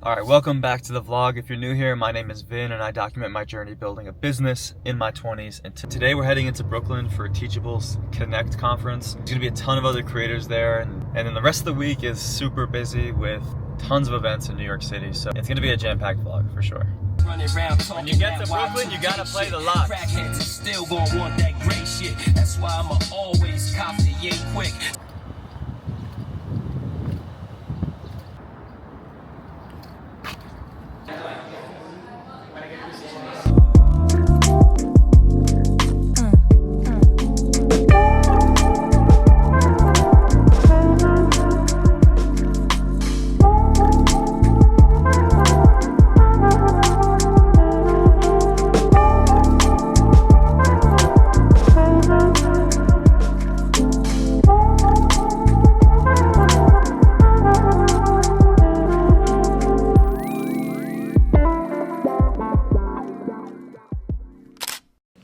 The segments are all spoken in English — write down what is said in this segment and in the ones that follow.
Alright, welcome back to the vlog. If you're new here, my name is Vin and I document my journey building a business in my 20s. And today we're heading into Brooklyn for Teachable CONNECT conference. There's gonna be a ton of other creators there, and then the rest of the week is super busy with tons of events in New York City. So it's gonna be a jam-packed vlog for sure. When you get to Brooklyn, you gotta play the lot. Crackheads is still gonna want that great shit. That's why I'ma always cop the yay quick.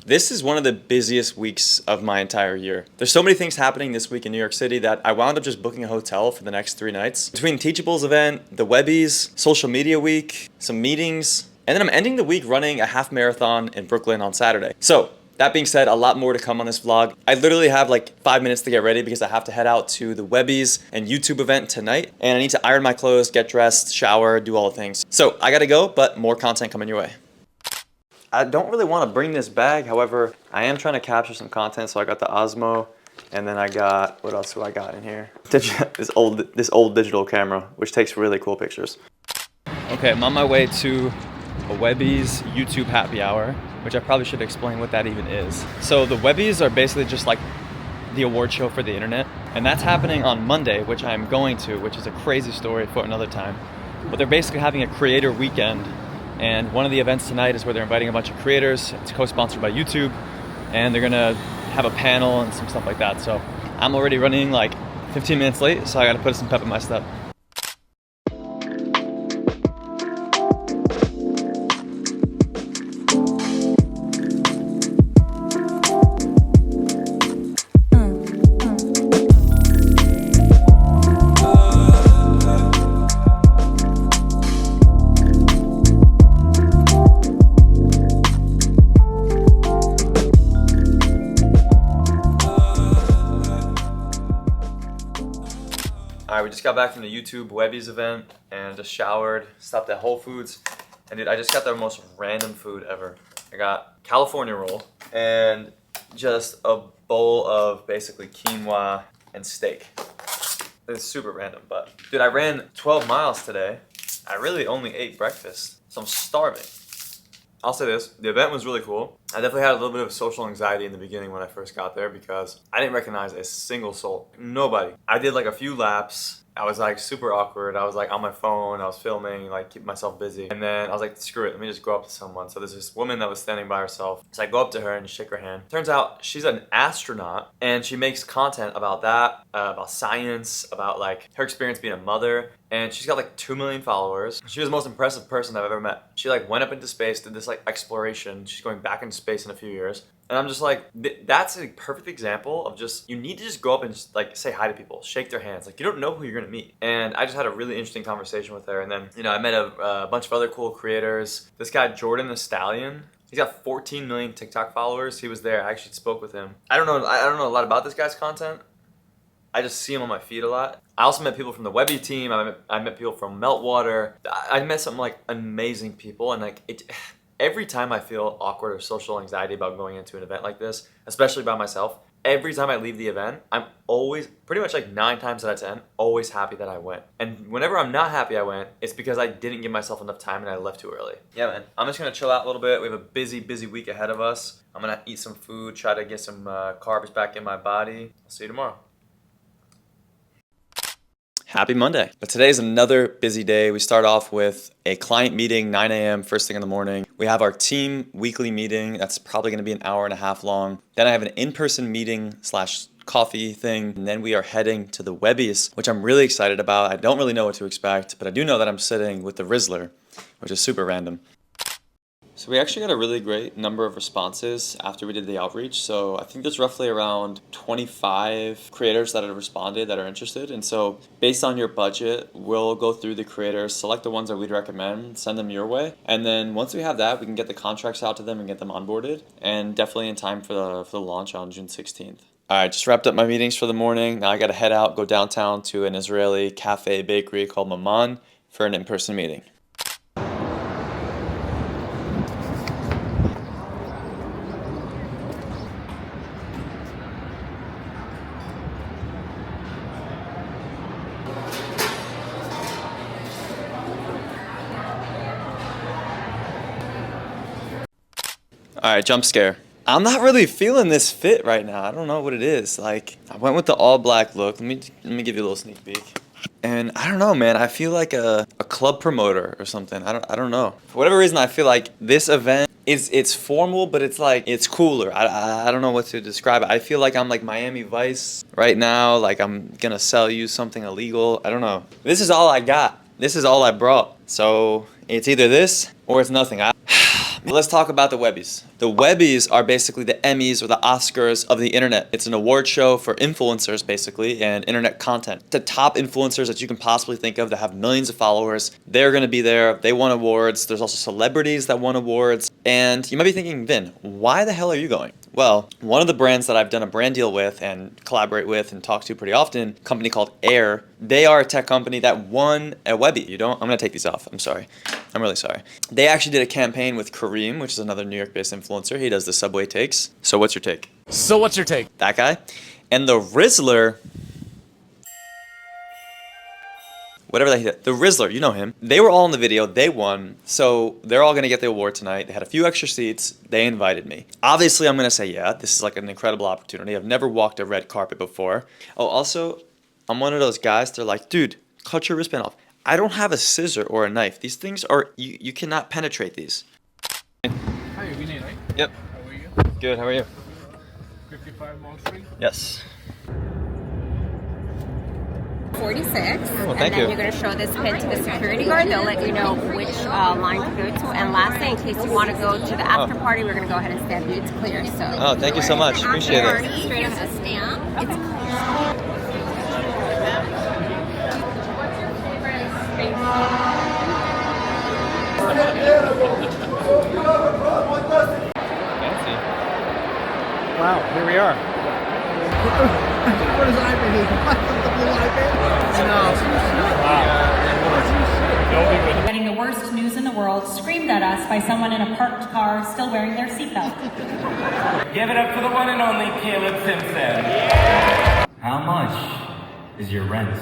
This is one of the busiest weeks of my entire year. There's so many things happening this week in New York City that I wound up just booking a hotel for the next 3 nights. Between Teachable's event, the Webbys, social media week, some meetings, and then I'm ending the week running a half marathon in Brooklyn on Saturday. So, that being said, a lot more to come on this vlog. I literally have like 5 minutes to get ready because I have to head out to the Webbys and YouTube event tonight. And I need to iron my clothes, get dressed, shower, do all the things. So, I gotta go, but more content coming your way. I don't really want to bring this bag, however, I am trying to capture some content, so I got the Osmo, and then I got, what else do I got in here? This old digital camera, which takes really cool pictures. Okay, I'm on my way to a Webbys YouTube happy hour, which I probably should explain what that even is. So the Webbys are basically just like the award show for the internet, and that's happening on Monday, which I'm going to, which is a crazy story for another time. But they're basically having a creator weekend. And one of the events tonight is where they're inviting a bunch of creators. It's co-sponsored by YouTube, and they're gonna have a panel and some stuff like that. So I'm already running like 15 minutes late, so I gotta put some pep in my step. Alright, we just got back from the YouTube Webbys event and just showered, stopped at Whole Foods, and dude, I just got the most random food ever. I got California roll and just a bowl of basically quinoa and steak. It's super random, but dude, I ran 12 miles today. I really only ate breakfast, so I'm starving. I'll say this, the event was really cool. I definitely had a little bit of social anxiety in the beginning when I first got there because I didn't recognize a single soul, nobody. I did like a few laps. I was like super awkward. I was like on my phone, I was filming, like keeping myself busy. And then I was like, screw it, let me just go up to someone. So there's this woman that was standing by herself. So I go up to her and shake her hand. Turns out she's an astronaut and she makes content about that, about science, about like her experience being a mother. And she's got like 2 million followers. She was the most impressive person I've ever met. She like went up into space, did this like exploration. She's going back into space in a few years. And I'm just like, that's a perfect example of just, you need to just go up and just like say hi to people, shake their hands. Like you don't know who you're gonna meet. And I just had a really interesting conversation with her. And then, you know, I met a bunch of other cool creators. This guy, Jordan the Stallion, he's got 14 million TikTok followers. He was there, I actually spoke with him. I don't know a lot about this guy's content. I just see him on my feed a lot. I also met people from the Webby team. I met people from Meltwater. I met some like amazing people, and like every time I feel awkward or social anxiety about going into an event like this, especially by myself, every time I leave the event, I'm always, pretty much like 9 times out of 10, always happy that I went. And whenever I'm not happy I went, it's because I didn't give myself enough time and I left too early. Yeah, man, I'm just gonna chill out a little bit. We have a busy week ahead of us. I'm gonna eat some food, try to get some carbs back in my body. I'll see you tomorrow. Happy Monday. But today's another busy day. We start off with a client meeting, 9 a.m. first thing in the morning. We have our team weekly meeting. That's probably gonna be an hour and a half long. Then I have an in-person meeting / coffee thing. And then we are heading to the Webbys, which I'm really excited about. I don't really know what to expect, but I do know that I'm sitting with the Rizzler, which is super random. So we actually got a really great number of responses after we did the outreach. So I think there's roughly around 25 creators that have responded that are interested. And so based on your budget, we'll go through the creators, select the ones that we'd recommend, send them your way. And then once we have that, we can get the contracts out to them and get them onboarded. And definitely in time for the launch on June 16th. All right, just wrapped up my meetings for the morning. Now I got to head out, go downtown to an Israeli cafe bakery called Maman for an in-person meeting. All right, jump scare. I'm not really feeling this fit right now. I don't know what it is. Like, I went with the all black look. Let me give you a little sneak peek. And I don't know, man. I feel like a club promoter or something. I don't know. For whatever reason, I feel like this event it's formal, but it's like it's cooler. I don't know what to describe it. I feel like I'm like Miami Vice right now. Like I'm gonna sell you something illegal. I don't know. This is all I got. This is all I brought. So it's either this or it's nothing. Let's talk about the Webbys. The Webbys are basically the Emmys or the Oscars of the internet. It's an award show for influencers, basically, and internet content. The top influencers that you can possibly think of that have millions of followers, they're going to be there. They won awards. There's also celebrities that won awards. And you might be thinking, Vin, why the hell are you going? Well, one of the brands that I've done a brand deal with and collaborate with and talk to pretty often, a company called Air, they are a tech company that won a Webby. I'm going to take these off. I'm sorry. I'm really sorry. They actually did a campaign with Kareem, which is another New York-based influencer. He does the Subway takes. So what's your take? That guy. And the Rizzler, whatever that he did, the Rizzler, you know him. They were all in the video. They won. So they're all going to get the award tonight. They had a few extra seats. They invited me. Obviously, I'm going to say, yeah, this is like an incredible opportunity. I've never walked a red carpet before. Oh, also, I'm one of those guys, they're like, dude, cut your wristband off. I don't have a scissor or a knife. These things are, you cannot penetrate these. Hi, Vinay, right? Yep. How are you? Good, how are you? 55 Mall Street. Yes. 46, thank and then you. you're going to show this pin to the security guard. They'll let you know which line to go to. And lastly, in case you want to go to the after party, we're going to go ahead and stamp you. It's clear. So. Oh, thank you so much. Appreciate it. Straight up the stamp. It's clear. Fancy. Wow, here we are. What is iPad? Getting the worst news in the world screamed at us by someone in a parked car still wearing their seatbelt. Give it up for the one and only Caleb Simpson. How much is your rent?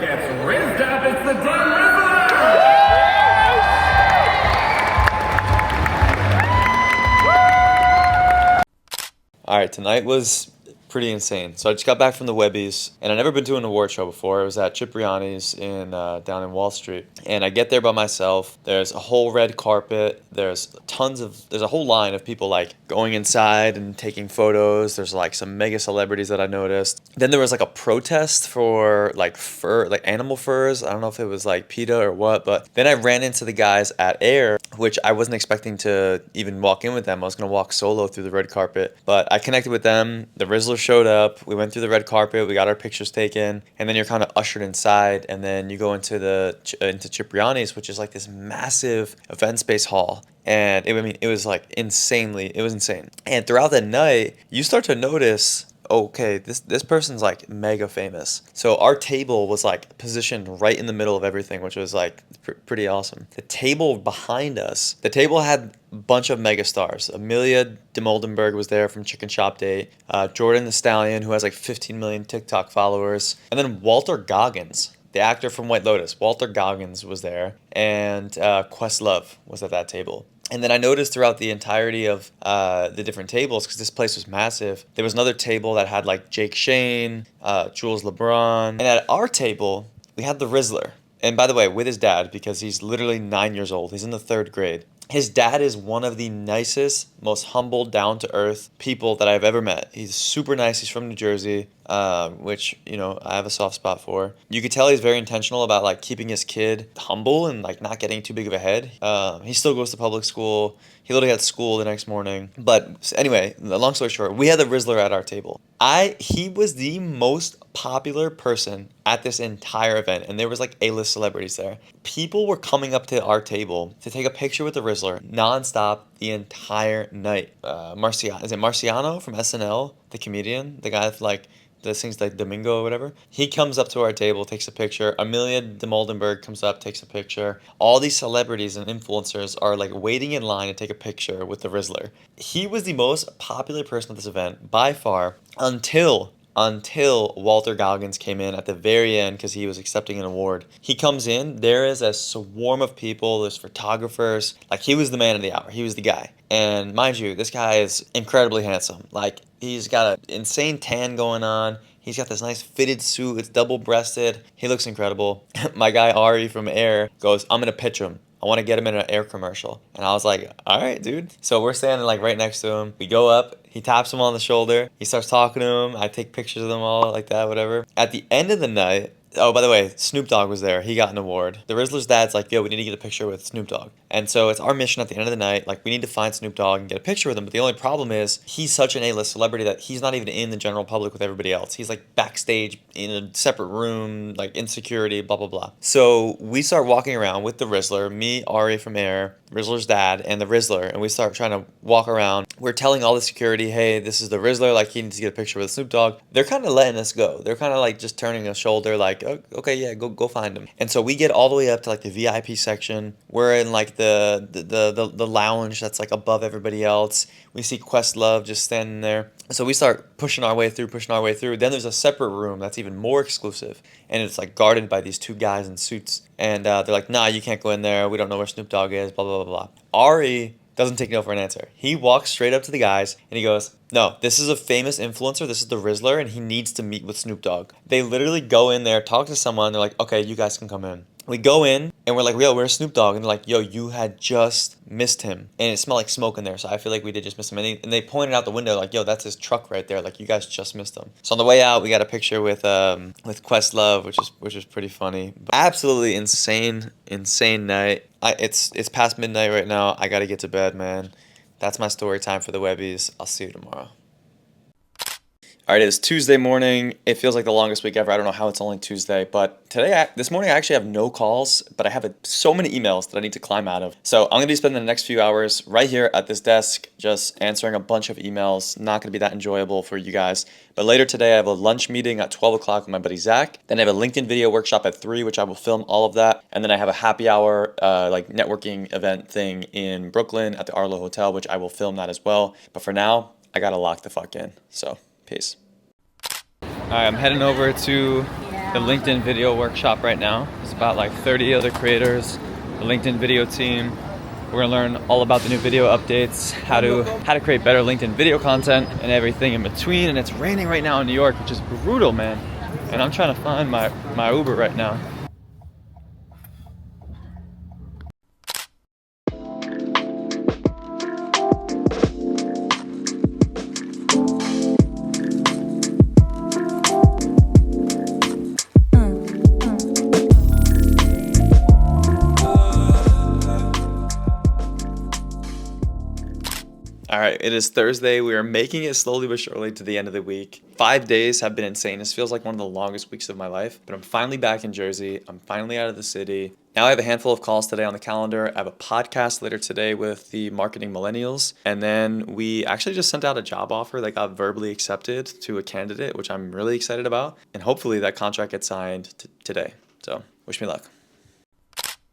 Gets rizzed up, it's the damn Rizzler! All right, tonight was pretty insane. So I just got back from the Webbys, and I've never been to an award show before. It was at Cipriani's down in Wall Street, and I get there by myself. There's a whole red carpet. There's a whole line of people like going inside and taking photos. There's like some mega celebrities that I noticed. Then there was like a protest for like animal furs. I don't know if it was like PETA or what, but then I ran into the guys at Air, which I wasn't expecting to even walk in with them. I was gonna walk solo through the red carpet, but I connected with them. The Rizzler showed up. We went through the red carpet. We got our pictures taken, and then you're kind of ushered inside, and then you go into Cipriani's, which is like this massive event space hall. And it was insane. And throughout the night, you start to notice, okay, this person's like mega famous. So our table was like positioned right in the middle of everything, which was like pretty awesome. The table behind us, the table had a bunch of mega stars. Amelia DeMoldenberg was there from Chicken Shop Date, Jordan the Stallion, who has like 15 million TikTok followers, and then Walter Goggins, the actor from White Lotus. Walter Goggins was there, and Questlove was at that table. And then I noticed throughout the entirety of the different tables, because this place was massive, there was another table that had like Jake Shane, Jules LeBron. And at our table, we had the Rizzler. And by the way, with his dad, because he's literally 9 years old. He's in the 3rd grade. His dad is one of the nicest, most humble, down-to-earth people that I've ever met. He's super nice. He's from New Jersey, which, you know, I have a soft spot for. You could tell he's very intentional about, like, keeping his kid humble and, like, not getting too big of a head. He still goes to public school. He literally had school the next morning. But anyway, long story short, we had the Rizzler at our table. He was the most popular person at this entire event, and there was like A-list celebrities there. People were coming up to our table to take a picture with the Rizzler nonstop the entire night. Is it Marciano from SNL, the comedian, the guy that like that sings like Domingo or whatever? He comes up to our table, takes a picture. Amelia de Moldenberg comes up, takes a picture. All these celebrities and influencers are like waiting in line to take a picture with the Rizzler. He was the most popular person at this event by far until Walter Goggins came in at the very end because he was accepting an award. He comes in, there is a swarm of people, there's photographers. Like, he was the man of the hour. He was the guy. And mind you, this guy is incredibly handsome. Like, he's got an insane tan going on. He's got this nice fitted suit. It's double-breasted. He looks incredible. My guy Ari from Air goes, I'm going to pitch him. I want to get him in an Air commercial. And I was like, all right, dude. So we're standing like right next to him. We go up. He taps him on the shoulder. He starts talking to him. I take pictures of them all like that, whatever. At the end of the night, oh, by the way, Snoop Dogg was there. He got an award. The Rizzler's dad's like, yo, we need to get a picture with Snoop Dogg. And so it's our mission at the end of the night. Like, we need to find Snoop Dogg and get a picture with him. But the only problem is he's such an A-list celebrity that he's not even in the general public with everybody else. He's like backstage in a separate room, like insecurity, blah, blah, blah. So we start walking around with the Rizzler, me, Ari from Air, Rizzler's dad, and the Rizzler. And we start trying to walk around. We're telling all the security, hey, this is the Rizzler. Like, he needs to get a picture with Snoop Dogg. They're kind of letting us go. They're kind of like just turning a shoulder like, oh, okay, yeah, go find him. And so we get all the way up to like the VIP section. We're in like the lounge that's like above everybody else. We see Questlove just standing there. So we start pushing our way through. Then there's a separate room that's even more exclusive, and it's like guarded by these two guys in suits. And they're like, nah, you can't go in there. We don't know where Snoop Dogg is, blah, blah, blah, blah. Ari doesn't take no for an answer. He walks straight up to the guys, and he goes, no, this is a famous influencer. This is the Rizzler, and he needs to meet with Snoop Dogg. They literally go in there, talk to someone. They're like, okay, you guys can come in. We go in, and we're like, yo, where's Snoop Dogg? And they're like, yo, you had just missed him. And it smelled like smoke in there, so I feel like we did just miss him. And they pointed out the window, like, yo, that's his truck right there. Like, you guys just missed him. So on the way out, we got a picture with Questlove, which is pretty funny. But absolutely insane night. It's past midnight right now. I got to get to bed, man. That's my story time for the Webbies. I'll see you tomorrow. All right, it's Tuesday morning. It feels like the longest week ever. I don't know how it's only Tuesday, but this morning I actually have no calls, but I have so many emails that I need to climb out of. So I'm gonna be spending the next few hours right here at this desk, just answering a bunch of emails. Not gonna be that enjoyable for you guys. But later today, I have a lunch meeting at 12 o'clock with my buddy Zach. Then I have a LinkedIn video workshop at 3, which I will film all of that. And then I have a happy hour, like networking event thing in Brooklyn at the Arlo Hotel, which I will film that as well. But for now, I gotta lock the fuck in. So. Peace. All right, I'm heading over to the LinkedIn video workshop right now. It's about like 30 other creators, the LinkedIn video team. We're gonna learn all about the new video updates, how to create better LinkedIn video content, and everything in between. And it's raining right now in New York, which is brutal, man. And I'm trying to find my Uber right now. All right, it is Thursday. We are making it slowly but surely to the end of the week. 5 days have been insane. This feels like one of the longest weeks of my life, but I'm finally back in Jersey. I'm finally out of the city. Now I have a handful of calls today on the calendar. I have a podcast later today with the Marketing Millennials. And then we actually just sent out a job offer that got verbally accepted to a candidate, which I'm really excited about. And hopefully that contract gets signed today. So wish me luck.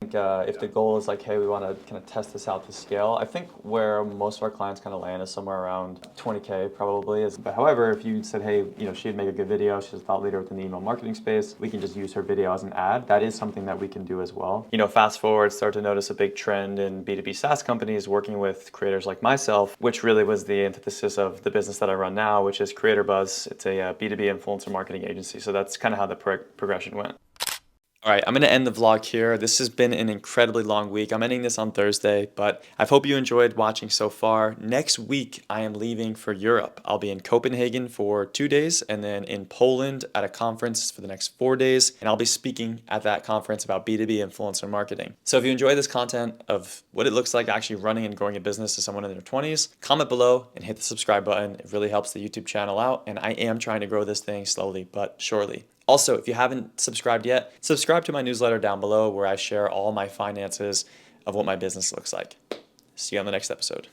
If the goal is like, hey, we want to kind of test this out to scale, I think where most of our clients kind of land is somewhere around 20K probably. But however, if you said, hey, she'd make a good video, she's a thought leader within the email marketing space, we can just use her video as an ad. That is something that we can do as well. Fast forward, start to notice a big trend in B2B SaaS companies working with creators like myself, which really was the antithesis of the business that I run now, which is Creatorbuzz. It's a B2B influencer marketing agency. So that's kind of how the progression went. All right, I'm going to end the vlog here. This has been an incredibly long week. I'm ending this on Thursday, but I hope you enjoyed watching so far. Next week, I am leaving for Europe. I'll be in Copenhagen for 2 days and then in Poland at a conference for the next 4 days. And I'll be speaking at that conference about B2B influencer marketing. So if you enjoy this content of what it looks like actually running and growing a business as someone in their 20s, comment below and hit the subscribe button. It really helps the YouTube channel out. And I am trying to grow this thing slowly but surely. Also, if you haven't subscribed yet, subscribe to my newsletter down below where I share all my finances of what my business looks like. See you on the next episode.